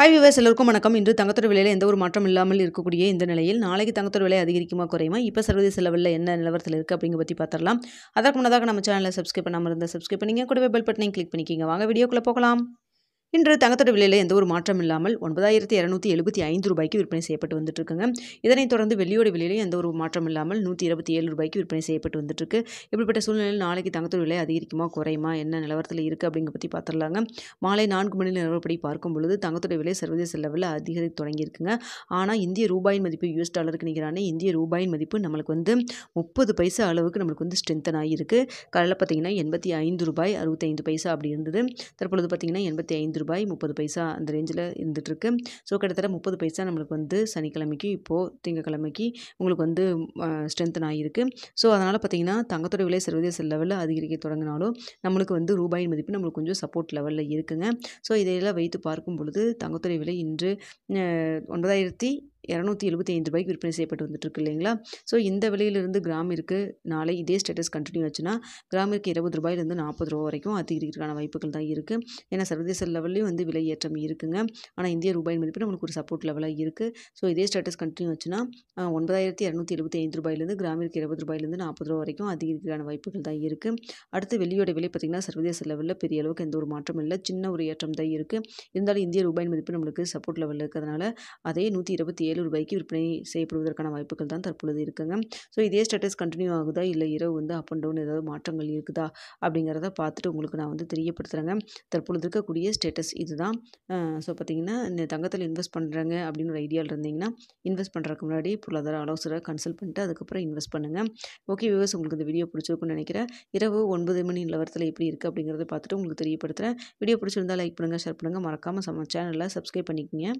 Hi viewers எல்லோருக்கும் வணக்கம். இன்று தங்கத்தோட விலையில் எந்த ஒரு மாற்றம் இல்லாமல் இருக்கக்கூடிய இந்த நிலையில் நாளைக்கு தங்கத்தோட விலை அதிகரிக்குமா குறையுமா, இப்போ சர்வதேச லெவலில் என்ன நிலவரத்தில் இருக்குது அப்படிங்கிற பற்றி பார்த்துடலாம். அதற்கு முன்னதாக நம்ம சேனலை சப்ஸ்கிரைப் பண்ணாமல் இருந்தால் சப்ஸ்கிரைப் பண்ணிங்க, கூடவே பெல் பட்டனையும் கிளிக் பண்ணிக்கிங்க. வாங்க வீடியோக்குள்ளே போகலாம். இன்று தங்கத்தோட விலையில் எந்த ஒரு மாற்றம் இல்லாமல் 9275 ரூபாய்க்கு விற்பனை செய்யப்பட்டு வந்துட்டு இருக்குங்க. இதனைத் தொடர்ந்து வெள்ளியோட விலையிலும் எந்த ஒரு மாற்றம் இல்லாமல் 127 ரூபாய்க்கு விற்பனை செய்யப்பட்டு வந்துட்டு இருக்கு. இப்படிப்பட்ட சூழ்நிலையில் நாளைக்கு தங்கத்தோட விலை அதிகரிக்குமா குறையுமா, என்ன நிலவரத்தில் இருக்குது அப்படிங்கிற பற்றி பார்த்துடலாங்க. மாலை 4 மணி நிலவரப்படி பார்க்கும் பொழுது தங்கத்தோட விலை சர்வதேச லெவலில் அதிகரித்து தொடங்கியிருக்குங்க. ஆனால் இந்திய ரூபாயின் மதிப்பு US டாலருக்கு நிகரான இந்திய ரூபாயின் மதிப்பு நம்மளுக்கு வந்து 30 பைசா அளவுக்கு நம்மளுக்கு வந்து ஸ்ட்ரென்தன் ஆகியிருக்கு. காலையில் பார்த்தீங்கன்னா 85 ரூபாய் 65 பைசா அப்படி இருந்தது. தற்பொழுது பார்த்தீங்கன்னா 85 ரூபாய் 30 பைசா அந்த ரேஞ்சில் இருந்துகிட்ருக்கு. ஸோ கிட்டத்தட்ட 30 பைசா நம்மளுக்கு வந்து சனிக்கிழமைக்கு இப்போது திங்கக்கிழமைக்கு உங்களுக்கு வந்து ஸ்ட்ரென்தன் ஆகியிருக்கு. ஸோ அதனால் பார்த்தீங்கன்னா தங்கத்தோட விலை சர்வதேச லெவலில் அதிகரிக்க தொடங்கினாலும் நம்மளுக்கு வந்து ரூபாயின் மதிப்பு நம்மளுக்கு கொஞ்சம் சப்போர்ட் லெவலில் இருக்குங்க. ஸோ இதையெல்லாம் வைத்து பார்க்கும் பொழுது தங்கத்தோட விலை இன்று 9275 ரூபாய்க்கு விற்பனை செய்யப்பட்டு வந்துட்டு இருக்கு இல்லைங்களா. ஸோ இந்த விலையிலிருந்து கிராமிற்கு நாளை இதே ஸ்டேட்டஸ் கண்டினியூ ஆச்சுன்னா கிராமிற்கு 20 ரூபாயிலிருந்து 40 ரூபா வரைக்கும் அதிகரிக்கிறதுக்கான வாய்ப்புகள் தான் இருக்குது. ஏன்னா சர்வதேச லெவல்லையும் வந்து விலை ஏற்றம் இருக்குங்க. ஆனால் இந்திய ரூபாயின் மதிப்பு நம்மளுக்கு ஒரு சப்போர்ட் லெவலாக இருக்குது. ஸோ இதே ஸ்டேட்டஸ் கண்டினியூ ஆச்சுன்னா 9275 ரூபாயிலிருந்து கிராமிற்கு 20 ரூபாயிலிருந்து 40 ரூபா வரைக்கும் அதிகரிக்கிறதுக்கான வாய்ப்புகள் தான் இருக்குது. அடுத்து வெள்ளியோட விலை பார்த்திங்கன்னா சர்வதேச லெவலில் பெரிய அளவுக்கு எந்த ஒரு மாற்றம் இல்லை, சின்ன ஒரு ஏற்றம் தான் இருக்குது. இருந்தாலும் இந்திய ரூபாயின் மதிப்பு நம்மளுக்கு சப்போர்ட் லெவலில் இருக்கிறதுனால அதே 127 ரூபாய்க்கு விற்பனை செய்யப்படுவதற்கான வாய்ப்புகள் தான் தற்பொழுது இருக்குங்க. ஸோ இதே ஸ்டேட்டஸ் கண்டினியூ ஆகுதா, இல்லை இரவு வந்து அப் அண்ட் டவுன் ஏதாவது மாற்றங்கள் இருக்குதா அப்படிங்கிறத பார்த்துட்டு உங்களுக்கு நான் வந்து தெரியப்படுத்துகிறேங்க. தற்பொழுது இருக்கக்கூடிய ஸ்டேட்டஸ் இதுதான். ஸோ பார்த்தீங்கன்னா இந்த தங்கத்தில் இன்வெஸ்ட் பண்ணுறாங்க அப்படின்னு ஒரு ஐடியாவில் இருந்தீங்கன்னா இன்வெஸ்ட் பண்ணுறதுக்கு முன்னாடி பொருளாதார ஆலோசனை கன்சல்ட் பண்ணிட்டு அதுக்கப்புறம் இன்வெஸ்ட் பண்ணுங்கள். ஓகே வியூவர்ஸ், உங்களுக்கு இந்த வீடியோ பிடிச்சிருக்குன்னு நினைக்கிறேன். இரவு 9 மணி நிலவரத்தில் எப்படி இருக்குது அப்படிங்கிறத பார்த்துட்டு உங்களுக்கு தெரியப்படுத்துகிறேன். வீடியோ பிடிச்சிருந்தா லைக் பண்ணுங்கள், ஷேர் பண்ணுங்கள், மறக்காமல் சேனலை சப்ஸ்கிரைப் பண்ணிக்கோங்க.